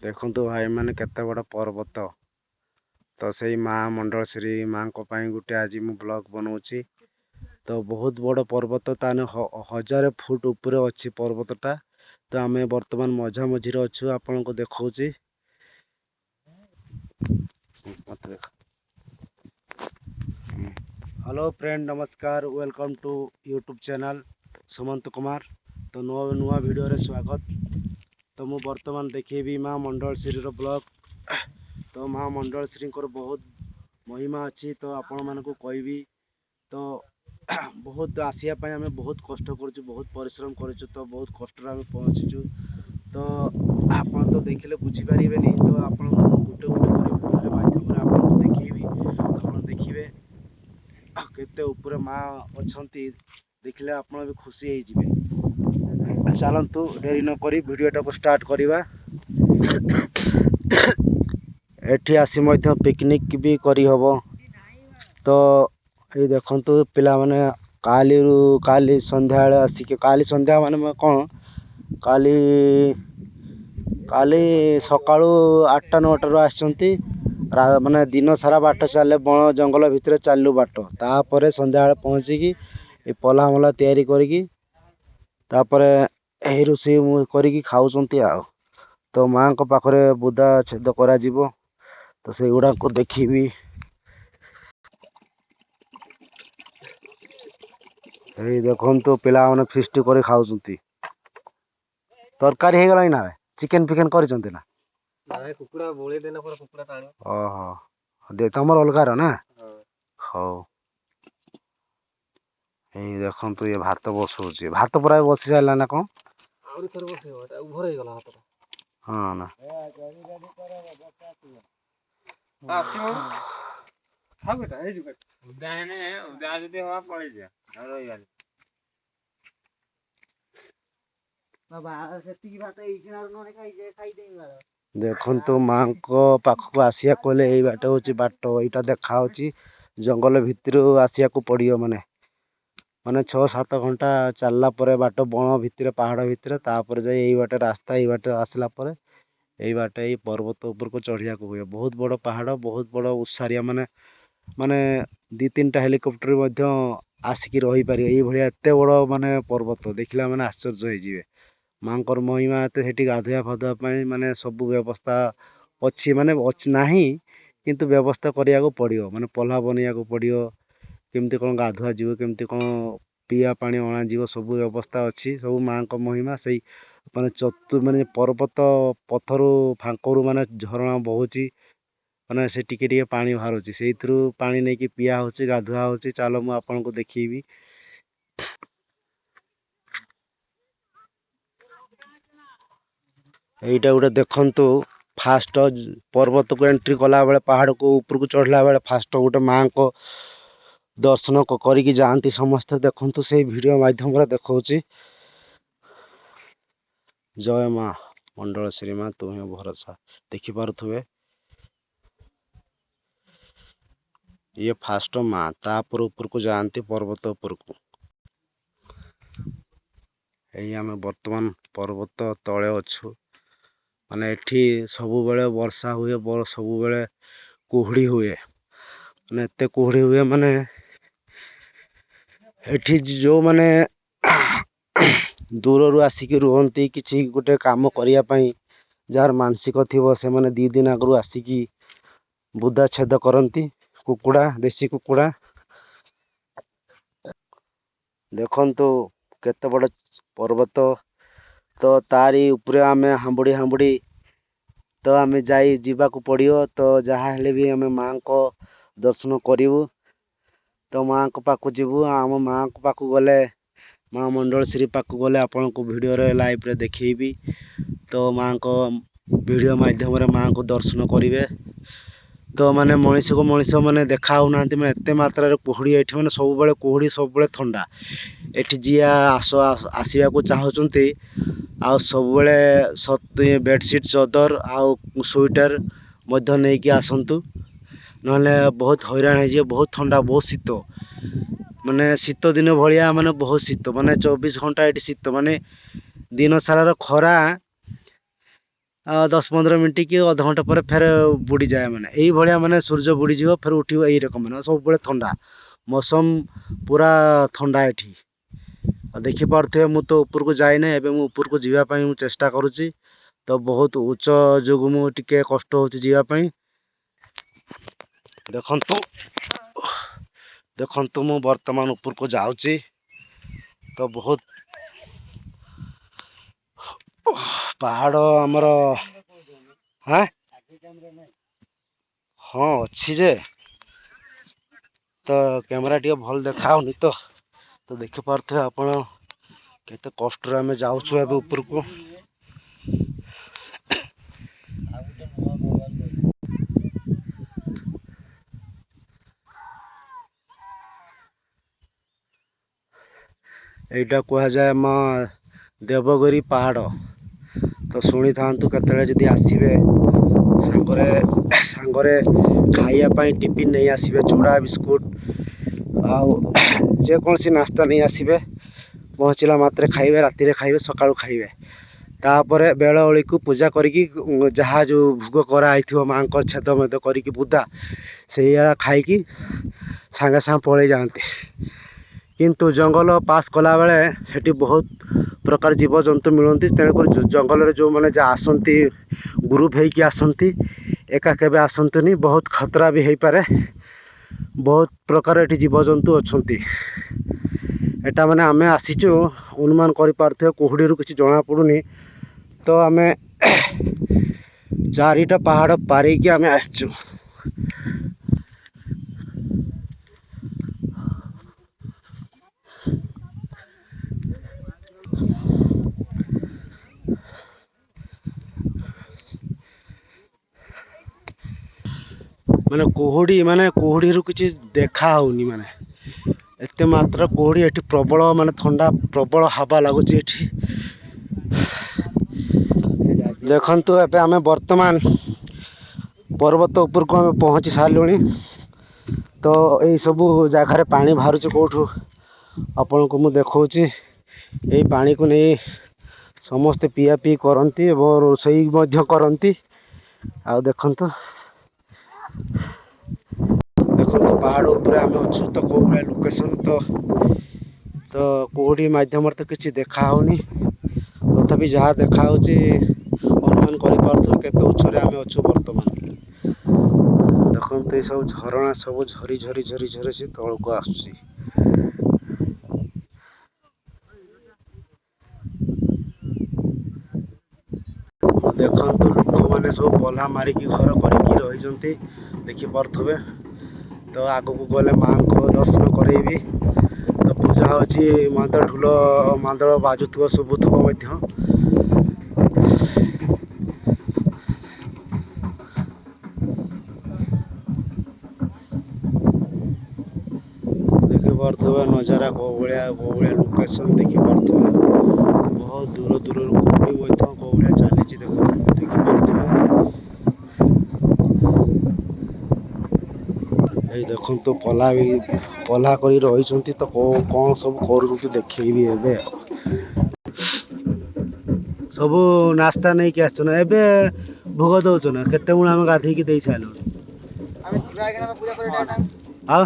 देखंतु भाई माने केते बड़ पर्वत तो सेई माँ मंडलश्री माँ को पाई गुटे आज मु ब्लॉग बनाउची। तो बहुत बड़ पर्वत ताने 1000 फुट ऊपर अच्छी पर्वतटा। तो आमे वर्तमान मझा मझिरे अच्छु आपन को देखौची। हेलो फ्रेंड नमस्कार welcome to YouTube channel Sumant Kumar. तो नुआ वीडियो रे स्वागत। तो मु वर्तमान देखेबी माँ मंडलश्री रो ब्लॉग। तो माँ मंडलश्री बहुत महिमा अच्छी तो आपण मानक कहबी। तो बहुत आसिया पाई आमे बहुत कष्ट करछु बहुत परिश्रम करछु तो बहुत कष्ट रे आमे पहुंचीछु। तो आपण तो देखिले बुझी परिबेनी तो आपण गुटे गुटे वीडियो माध्यम रे आपण देखेबी आपण देखिबे केते ऊपर माँ अछंती देखिले आपण भी खुशी होई जिवे। चलंतु देरी न करी वीडियोटा को स्टार्ट करिवा। एठी आसी मध्य पिकनिक भी करी हबो। तो ये देखंतु पिला माने काली संध्या बेले आसिके काली संध्या माने कोन काली सकाळू 8टा 9टा रो आछंती माने दिन सारा बाट चले बण जंगल भितर चालू बाट तापरे संध्या बेले पहुंची की ए पला मला तयारी करी तापरे एही रोषे करी खाउचंती आ। तो माँ को पाखरे बुदा छेद करा जीवो तो से गुडा को देखिबी। एई देखंतु पिला माने फिस्ट करी खाउचंती। तरकारी हे गलाइ ना चिकन फिकन करिसंती ना नाय कुकुड़ा बोले देना पर कुकुड़ा टाणी ओहो दे तमर अलगार ना हो। एई देखंतु ये भात बसौची भात पुरा बसी साइला ना कोन आउरी थर बसेबो एटा उभर हे गला हातटा हां ना आसिबो हा बेटा हे जुगा उदा जदी हवा पळै जा रहि गल बाबा सेती की बात एई किनार नने खाई देई देखंतु माँ को पाखକୁ आसिया कोले एई बाटे होची बाट एटा देखा होची जंगल भितरु आसिया को पड़ियो माने 6-7 घंटा चलला परे बाट बण भितरे पहाड़ भितरे तापर जाई एई बाटे रास्ता एई बाटे आसला परे एई बाटे एई पर्वत ऊपर को चढ़िया को हुए। बहुत बड़ पहाड़ बहुत बड़ उसारिया माने 2-3टा हेलिकॉप्टर मध्य आसिकी रही पारे एई भलिया एते बड़ माने पर्वत देखिला माने आश्चर्य होई जिवे। मांकर महिमा एते हेटी गाधुआ फाधुआ पाई माने सब व्यवस्था अच्छी माने नाही किंतु व्यवस्था करिया को पड़ियो माने पल्हा बनिया को पड़ियो केमती कोन गाधुआ जीव केमती कोन पिया पानी अणा जीव सब व्यवस्था अच्छी सब माँ को महिमा सही माने पर्वत पथरु फांकरु माने झरणा बहुची माने से टिके टिके पानी बाहरुची सेइथरु पानी नै कि पिया होची गाधुआ होची। चलो मु आपन को देखिबी। एइटा गुटे देखंतु फास्ट पर्वत को एंट्री कला बेले पहाड़ को ऊपर को चढ़ला बेले फास्ट गुटे माँ को दर्शन करिकी जाती समस्ते देखंतु से वीडियो माध्यम रे देखौची। जय माँ मंडलश्री माँ तुम्हें भरोसा देखि पारुथुवे ये फास्ट माँ तापर ऊपर को जाती पर्वत ऊपर को एई आमे वर्तमान पर्वत तळे अछु माने एठी सबु बेले वर्षा हुए सबु बेले कुहुड़ी हुए माने एते कुहुड़ी हुए माने एठी जो माने दूर रु आसिकी रुहंती किछि गुटे काम करिया पई जार मानसिक थिवो से माने 2 दिन आगरु आसिकी बुदा छेद करंती कुकुड़ा देसी कुकुड़ा। देखंतु केते बड़ पर्वत तो तारी ऊपर आमे हांबुड़ी तो आमे जाई जीवा को पड़ियो तो जहा हेले भी आमे माँ को दर्शन करिवु। तो माँ को पाखु जीवु आम माँ को पाखु गले माँ मंडलश्री पाखु गले आपन को वीडियो रे लाइव रे देखिबी। तो माँ को वीडियो माध्यम रे माँ को दर्शन करिवे। तो माने मनीष को मनीष माने देखा हो नांती माने एते मात्रा रे कुहुड़ी एठी माने सब बेले कुहुड़ी सब बेले ठंडा एठी जिया आसिया को चाहउचंती आ सब बेले बेडशीट चदर आ स्वेटर मध्य नै कि आसंतु नहले बहुत हैरान हे जे बहुत ठंडा बहुत शीत माने शीत दिन भलिया माने बहुत शीत माने 24 घंटा एठी शीत माने दिन सारा खरा 10-15 ମିନିଟ୍ କି ଅଧଘଣ୍ଟା ପରେ ଫେର ବୁଡ଼ିଯାଏ ମାନେ ଏଇଭଳିଆ ମାନେ ସୂର୍ଯ୍ୟ ବୁଡ଼ିଯିବ ଫେର ଉଠିବ ଏଇ ରକମ ମାନେ ସବୁବେଳେ ଥଣ୍ଡା ମୌସମ ପୁରା ଥଣ୍ଡା ଏଠି। ଆଉ ଦେଖିପାରୁଥିବେ ମୁଁ ତ ଉପରକୁ ଯାଇନି, ଏବେ ମୁଁ ଉପରକୁ ଯିବା ପାଇଁ ମୁଁ ଚେଷ୍ଟା କରୁଛି। ତ ବହୁତ ଉଚ୍ଚ ଯୋଗୁଁ ମୁଁ ଟିକେ କଷ୍ଟ ହଉଛି ଯିବା ପାଇଁ। ଦେଖନ୍ତୁ ମୁଁ ବର୍ତ୍ତମାନ ଉପରକୁ ଯାଉଛି। ତ ବହୁତ ପାହାଡ଼ ଆମର ହଁ ଅଛି ଯେ, ତ କ୍ୟାମେରା ଟିକେ ଭଲ ଦେଖାଉନି ତ ଦେଖିପାରୁଥିବେ ଆପଣ କେତେ କଷ୍ଟରେ ଆମେ ଯାଉଛୁ ଏବେ ଉପରକୁ। ଏଇଟା କୁହାଯାଏ ଆମ ଦେବଗିରି ପାହାଡ଼। ତ ଶୁଣିଥାନ୍ତୁ କେତେବେଳେ ଯଦି ଆସିବେ ସାଙ୍ଗରେ ଖାଇବା ପାଇଁ ଟିଫିନ୍ ନେଇ ଆସିବେ, ଚୁଡ଼ା ବିସ୍କୁଟ ଆଉ ଯେକୌଣସି ନାସ୍ତା ନେଇ ଆସିବେ। ପହଞ୍ଚିଲା ମାତ୍ରେ ଖାଇବେ, ରାତିରେ ଖାଇବେ, ସକାଳୁ ଖାଇବେ। ତାପରେ ବେଳଓଳିକୁ ପୂଜା କରିକି ଯାହା ଯେଉଁ ଭୋଗ କରାହେଇଥିବ ମାଆଙ୍କ ଛେଦ ମେଦ କରିକି ବୁଦା ସେଇଆ ଖାଇକି ସାଙ୍ଗେ ସାଙ୍ଗେ ପଳେଇ ଯାଆନ୍ତି। କିନ୍ତୁ ଜଙ୍ଗଲ ପାସ୍ କଲାବେଳେ ସେଠି ବହୁତ ପ୍ରକାର ଜୀବଜନ୍ତୁ ମିଳନ୍ତି। ତେଣୁକରି ଜଙ୍ଗଲରେ ଯେଉଁମାନେ ଆସନ୍ତି ଗ୍ରୁପ୍ ହେଇକି ଆସନ୍ତି, ଏକା କେବେ ଆସନ୍ତୁନି, ବହୁତ ଖତରା ବି ହେଇପାରେ। ବହୁତ ପ୍ରକାର ଏଠି ଜୀବଜନ୍ତୁ ଅଛନ୍ତି। ଏଟା ମାନେ ଆମେ ଆସିଛୁ, ଅନୁମାନ କରିପାରୁଥିବେ କୁହୁଡ଼ିରୁ କିଛି ଜଣାପଡ଼ୁନି। ତ ଆମେ 4ଟା ପାହାଡ଼ ପାରିକି ଆମେ ଆସିଛୁ। ମାନେ କୁହୁଡ଼ିରୁ କିଛି ଦେଖା ହଉନି, ମାନେ ଏତେ ମାତ୍ର କୁହୁଡ଼ି ଏଠି ପ୍ରବଳ, ମାନେ ଥଣ୍ଡା ପ୍ରବଳ ହାବା ଲାଗୁଛି ଏଠି। ଦେଖନ୍ତୁ ଏବେ ଆମେ ବର୍ତ୍ତମାନ ପର୍ବତ ଉପରକୁ ଆମେ ପହଞ୍ଚି ସାରିଲୁଣି। ତ ଏଇ ସବୁ ଜାଗାରେ ପାଣି ବାହାରୁଛି କୋଉଠୁ ଆପଣଙ୍କୁ ମୁଁ ଦେଖଉଛି। ଏଇ ପାଣିକୁ ନେଇ ସମସ୍ତେ ପିଆପିଇ କରନ୍ତି ଏବଂ ରୋଷେଇ ମଧ୍ୟ କରନ୍ତି। ଆଉ ଦେଖନ୍ତୁ ପାହାଡ଼ ଉପରେ ଆମେ ଅଛୁ। ତ କୋଉ ଭଳିଆ ଲୋକେସନ, ତ କୁହୁଡ଼ି ମାଧ୍ୟମରେ ତ କିଛି ଦେଖା ହଉନି। ତଥାପି ଯାହା ଦେଖା ହଉଛି ଅନୁମାନ କରିପାରୁଥିବେ କେତେ ଉଚ୍ଚରେ ଆମେ ଅଛୁ ବର୍ତ୍ତମାନ। ଦେଖନ୍ତୁ ଏଇ ସବୁ ଝରଣା ସବୁ ଝରି ସେ ତଳକୁ ଆସୁଛି। ଦେଖନ୍ତୁ ଲୋକମାନେ ସବୁ ପଲ୍ହା ମାରିକି ଘର କରିକି ରହିଛନ୍ତି, ଦେଖିପାରୁଥିବେ। ତ ଆଗକୁ ଗଲେ ମାଆଙ୍କ ଦର୍ଶନ କରେଇବି। ତ ପୂଜା ହଉଛି, ମାନ୍ଦଳ ବାଜୁଥିବ, ଶୁଭୁଥିବ ମଧ୍ୟ। ଦେଖିପାରୁଥିବେ ନଜାରା କୋଉ ଭଳିଆ ଲୋକେସନ ଦେଖିପାରୁଥିବେ। ବହୁତ ଦୂରରୁ କୁହୁଡ଼ି ମଧ୍ୟ କୋଉ ଭଳିଆ ଚାଲିଛି ଦେଖିପାରୁଥିବେ। ଏଇ ଦେଖନ୍ତୁ ପଲ୍ହା କରି ରହିଛନ୍ତି। ତ କଣ ସବୁ କରୁଛନ୍ତି ଦେଖେଇବି ଏବେ। ସବୁ ନାସ୍ତା ନେଇକି ଆସିଛ ନା, ଏବେ ଭୋଗ ଦଉଛ ନା? କେତେବେଳେ ଆମେ ଗାଧେଇକି ଦେଇ ସାରିଲୁଣି। ଆଉ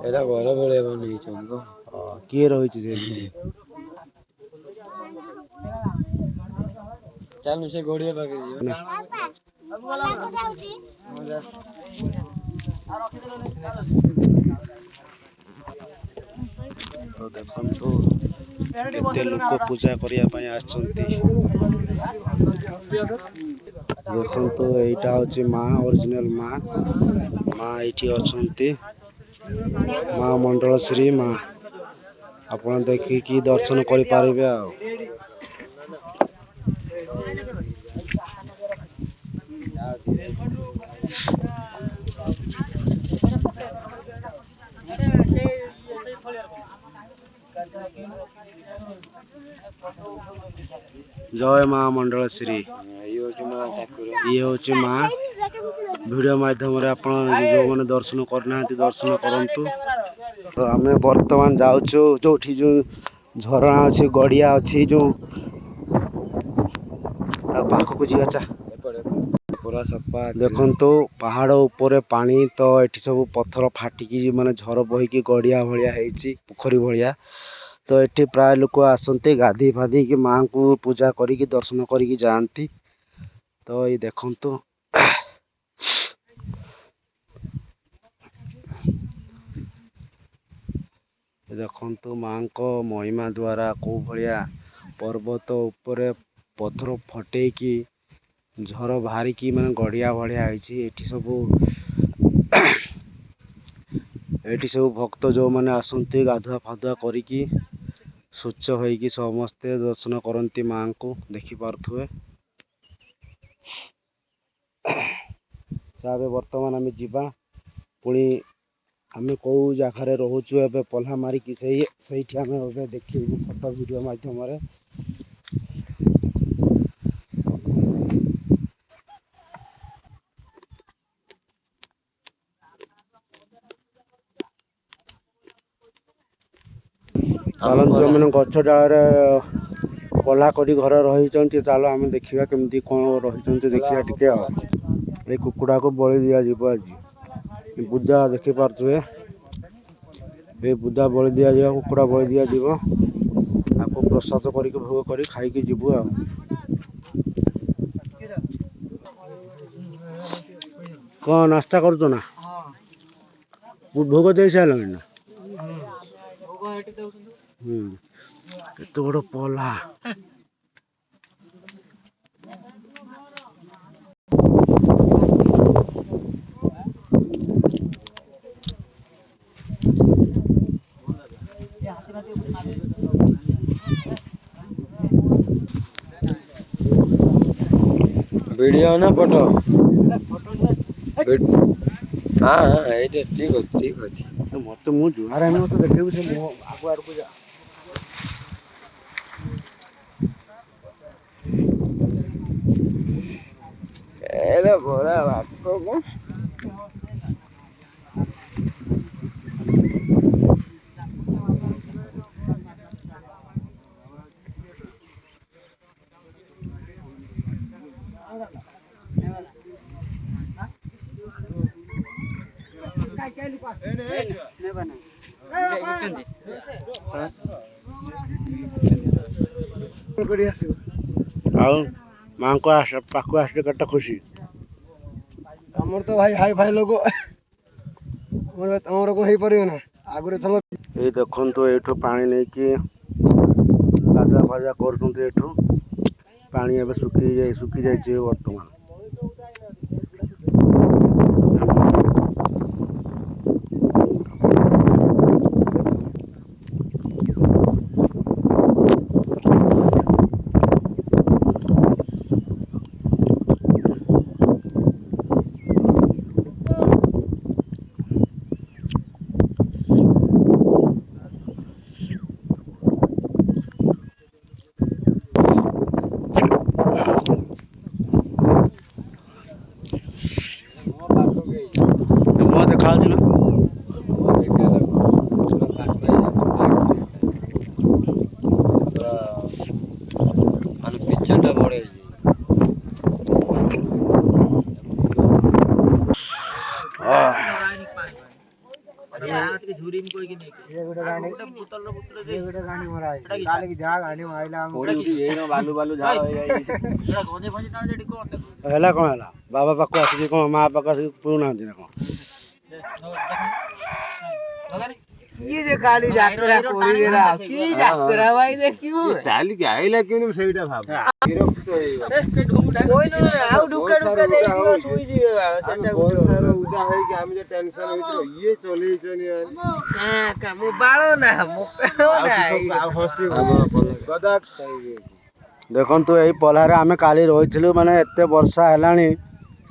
ଏରା ଘର ଭଳିଆ ବନେଇଛନ୍ତି ତ। କିଏ ରହିଛି ସେମିତି? ଚାଲୁ ସେ ଗଡିଆ ପାଖରେ ଯିବା। ତ ଦେଖନ୍ତୁ କେତେ ଲୋକ ପୂଜା କରିବା ପାଇଁ ଆସିଛନ୍ତି। ଦେଖନ୍ତୁ ଏଇଟା ହଉଛି ମା, ଅରିଜିନାଲ ମା। ମା ଏଇଠି ଅଛନ୍ତି, ମା ମଣ୍ଡଳଶ୍ରୀ ମା। ଆପଣ ଦେଖିକି ଦର୍ଶନ କରିପାରିବେ ଆଉ। ଜୟ ମା ମଣ୍ଡଳଶ୍ରୀ। ଇଏ ହଉଛି ମା। ଭିଡ଼ିଓ ମାଧ୍ୟମରେ ଆପଣ ଯେଉଁମାନେ ଦର୍ଶନ କରିନାହାନ୍ତି ଦର୍ଶନ କରନ୍ତୁ। ତ ଆମେ ବର୍ତ୍ତମାନ ଯାଉଛୁ ଯୋଉଠି ଯୋଉ ଝରଣା ଅଛି, ଗଡିଆ ଅଛି, ଯୋଉ ତା ପାଖକୁ ଯିବା। ଚା ପୁରା ସଫା ଦେଖନ୍ତୁ ପାହାଡ ଉପରେ ପାଣି, ତ ଏଠି ସବୁ ପଥର ଫାଟିକି ମାନେ ଝର ବୋହିକି ଗଡିଆ ଭଳିଆ ହେଇଛି, ପୋଖରୀ ଭଳିଆ। ତ ଏଠି ପ୍ରାୟ ଲୋକ ଆସନ୍ତି ଗାଧେଇ ଫାଧେଇକି ମାଙ୍କୁ ପୂଜା କରିକି ଦର୍ଶନ କରିକି ଯାଆନ୍ତି। ତ ଏଇ ଦେଖନ୍ତୁ ଦେଖନ୍ତୁ ମାଙ୍କ ମହିମା ଦ୍ୱାରା କୋଉ ଭଳିଆ ପର୍ବତ ଉପରେ ପଥର ଫଟେଇକି ଝର ବାହାରିକି ମାନେ ଗଡିଆ ଭଳିଆ ହେଇଛି। ଏଠି ସବୁ ଭକ୍ତ ଯୋଉମାନେ ଆସନ୍ତି ଗାଧୁଆ ଫାଧୁଆ କରିକି ସ୍ୱଚ୍ଛ ହେଇକି ସମସ୍ତେ ଦର୍ଶନ କରନ୍ତି ମାଙ୍କୁ, ଦେଖିପାରୁଥିବେ। ଏବେ ବର୍ତ୍ତମାନ ଆମେ ଯିବା ପୁଣି। ଆମେ କୋଉ ଜାଗାରେ ରହୁଛୁ ଏବେ ପଲ୍ହା ମାରିକି ସେଇଠି ଆମେ ଏବେ ଦେଖେଇବୁ ଫଟୋ ଭିଡ଼ିଓ ମାଧ୍ୟମରେ। ଚାଲନ୍ତୁ, ଯୋଉମାନେ ଗଛ ଡାଳରେ ପଲ୍ହା କରି ଘରେ ରହିଛନ୍ତି, ଚାଲ ଆମେ ଦେଖିବା କେମିତି କଣ ରହିଛନ୍ତି, ଦେଖିବା ଟିକେ ଆଉ। ଏଇ କୁକୁଡ଼ାକୁ ବଳି ଦିଆଯିବ ଆଜି। ବୁଦା ଦେଖିପାରୁଥିବେ, ଏଇ ବୁଦା ବଳି ଦିଆଯିବ, କୁକୁଡ଼ା ବଳି ଦିଆଯିବ। ତାକୁ ପ୍ରସାଦ କରିକି ଭୋଗ କରି ଖାଇକି ଯିବୁ ଆଉ। କଣ ନାସ୍ତା କରୁଛ ନା? ଭୋଗ ଦେଇ ସାରିଲଣି ନା? କେତେ ବଡ ପଲ୍ହା! ଭିଡିଓ ନା ଫଟୋ? ହଁ ଏଇଟା ଠିକ ଅଛି, ଠିକ ଅଛି। ମତେ ମୁଁ ଜୁହାର ହେବି, ମତେ ଦେଖେଇବୁ, ସେ ମୋ ଆଗ ଆଡକୁ ଯା। ଏରେ ବରା ବାଟ କ ଆଉ ମାଙ୍କ ପାଖକୁ ଆସିଲେ କେତେ ଖୁସି। ଆମର ତ ଭାଇ ହାଇ ଫାଇ ଲୋକ, ଆମର କଣ ହେଇପାରିବ ନା ଆଗରୁ ଥର। ଏଇ ଦେଖନ୍ତୁ ଏଇଠୁ ପାଣି ନେଇକି ଗାଧୁଆ ପାଧୁଆ କରୁଛନ୍ତି। ଏଇଠୁ ପାଣି ଏବେ ଶୁଖି ଯାଇଛି ବର୍ତ୍ତମାନ। ଦେଖାଯାଉଛି ନା? ପିକ୍ଚରଟା ବଢେଇଛି। ये गोटे गाणी मरा काले की जा गाणी माइला हम बालू बालू झाड़ हो जाए ହେଲା କଣ ହେଲା ବାବା ପାଖକୁ ଆସିକି କଣ ମା ପାଖକୁ ଆସିକି ପୁରୁନାହାନ୍ତି ନା କଣ ये जो काली यात्रा कोरी दे रहा की यात्रा भाई देखियो चाल के आइला क्यों सेटा भाब विरक्त कोई न आउ ढुका ढुका दे दियो सुई जिवे सेटा बहुत सारा उदा है कि हम जे टेंशन होइतो ये चले जनी हां का मु बाळो ना मु ना हसी गदा ଦେଖନ୍ତୁ ଏଇ ପଲ୍ହାରେ ଆମେ କାଲି ରହିଥିଲୁ ମାନେ ଏତେ ବର୍ଷା ହେଲାଣି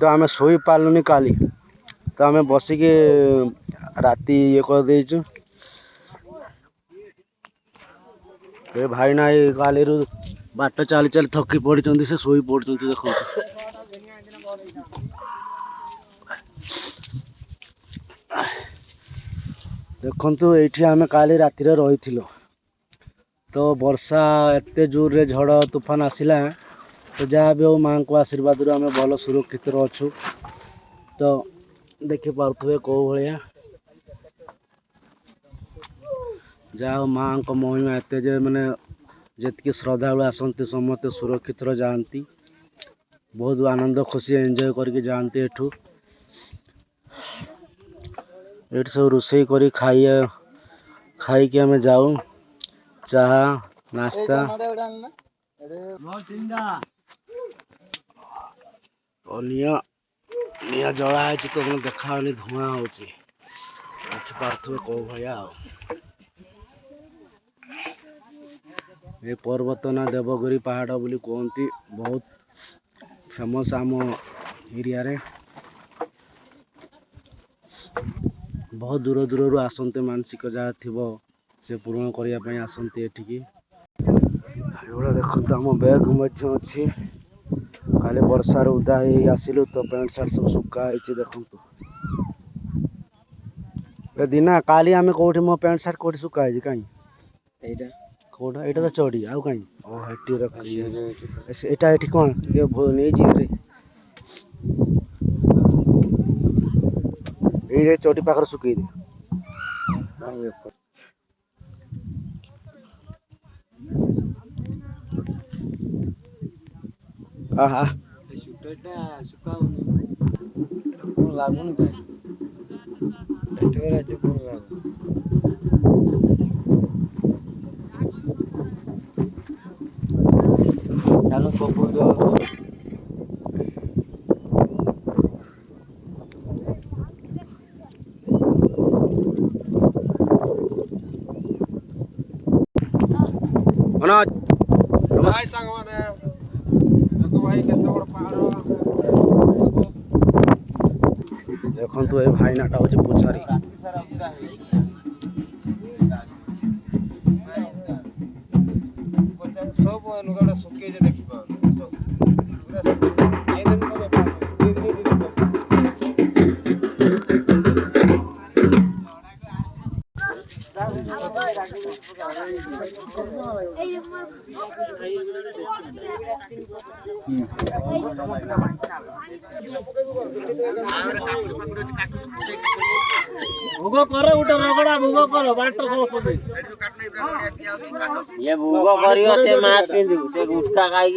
ତ ଆମେ ଶୋଇପାରିଲୁନି କାଲି ତ ଆମେ ବସିକି ରାତି ଇଏ କରିଦେଇଛୁ ଏ ଭାଇନା ଏଇ କାଲିରୁ ବାଟ ଚାଲି ଚାଲି ଥକି ପଡ଼ିଛନ୍ତି ସେ ଶୋଇ ପଡ଼ୁଛନ୍ତି ଦେଖନ୍ତୁ ଦେଖନ୍ତୁ ଏଇଠି ଆମେ କାଲି ରାତିରେ ରହିଥିଲୁ ତ ବର୍ଷା ଏତେ ଜୋରରେ ଝଡ଼ ତୁଫାନ ଆସିଲା ତ ଯାହା ବି ହଉ ମାଆଙ୍କ ଆଶୀର୍ବାଦରୁ ଆମେ ଭଲ ସୁରକ୍ଷିତରେ ଅଛୁ ତ ଦେଖିପାରୁଥିବେ କୋଉ ଭଳିଆ ଯାହା ହଉ ମାଆଙ୍କ ମହିମା ଏତେ ଯେ ମାନେ ଯେତିକି ଶ୍ରଦ୍ଧାଳୁ ଆସନ୍ତି ସମସ୍ତେ ସୁରକ୍ଷିତରେ ଯାଆନ୍ତି ବହୁତ ଆନନ୍ଦ ଖୁସି ଏନ୍ଜୟ କରିକି ଯାଆନ୍ତି ଏଠୁ ଏଠି ସବୁ ରୋଷେଇ କରି ଖାଇକି ଆମେ ଯାଉ ଚାହା ନାସ୍ତା ନିଆଁ ଜଳା ହେଇଛି ତ ଦେଖା ହଉନି ଧୂଆଁ ହଉଛି ଦେଖିପାରୁଥିବେ କୋଉ ଭଳିଆ ଆଉ ଏ ପର୍ବତ ନା ଦେବଗିରି ପାହାଡ଼ ବୋଲି କୁହନ୍ତି ବହୁତ ଫେମସ୍ ଆମ ଏରିଆରେ ବହୁତ ଦୂର ଦୂରରୁ ଆସନ୍ତି ମାନସିକ ଯାହା ଥିବ ସେ ପୂରଣ କରିବା ପାଇଁ ଆସନ୍ତି ଏଠିକି ଏଗୁଡ଼ା ଦେଖନ୍ତୁ ଆମ ବ୍ୟାଗ୍ ମଧ୍ୟ ଅଛି କାଲି ବର୍ଷାରେ ଓଦା ହେଇ ଆସିଲୁ ତ ପ୍ୟାଣ୍ଟ ସାର୍ଟ ସବୁ ଶୁଖା ହେଇଛି ଦେଖନ୍ତୁ ଏ ଦିନା କାଲି ଆମେ କୋଉଠି ମୋ ପ୍ୟାଣ୍ଟ ସାର୍ଟ କୋଉଠି ଶୁଖା ହେଇଛି କାହିଁ ଏଇଟା କୋଉଟା ଏଇଟା ତ ଚଢି ଆଉ କାହିଁ ଓ ହେଟି ରଖି ଏଇଟା ଏଠି କଣ ଇଏ ନେଇଛି ଏଇରେ ଚଟି ପାଖରେ ଶୁଖେଇ ଦେ ଆହା ସୁଟଟା ସୁକାଉନି କଣ ଲାଗୁନି କାଇଁ ଏଠି ରାଜ୍ୟ କଣ ଲାଗୁ ଚାଲୁ କବୁ ନମସ୍କାର ସାଙ୍ଗମାନେ ଦେଖ ଭାଇ କେତେ ବଡ଼ ପାହାଡ଼ ଦେଖନ୍ତୁ ଏ ଭାଇନାଟା ହଉଛି ପୂଜାରୀ ସବୁ ଲୁଗାଟା ଶୁକେଇছে भोग कर उठे रगड़ा भोग कर बाट ये भोग करियो से मास पिंदु से गुटका खाई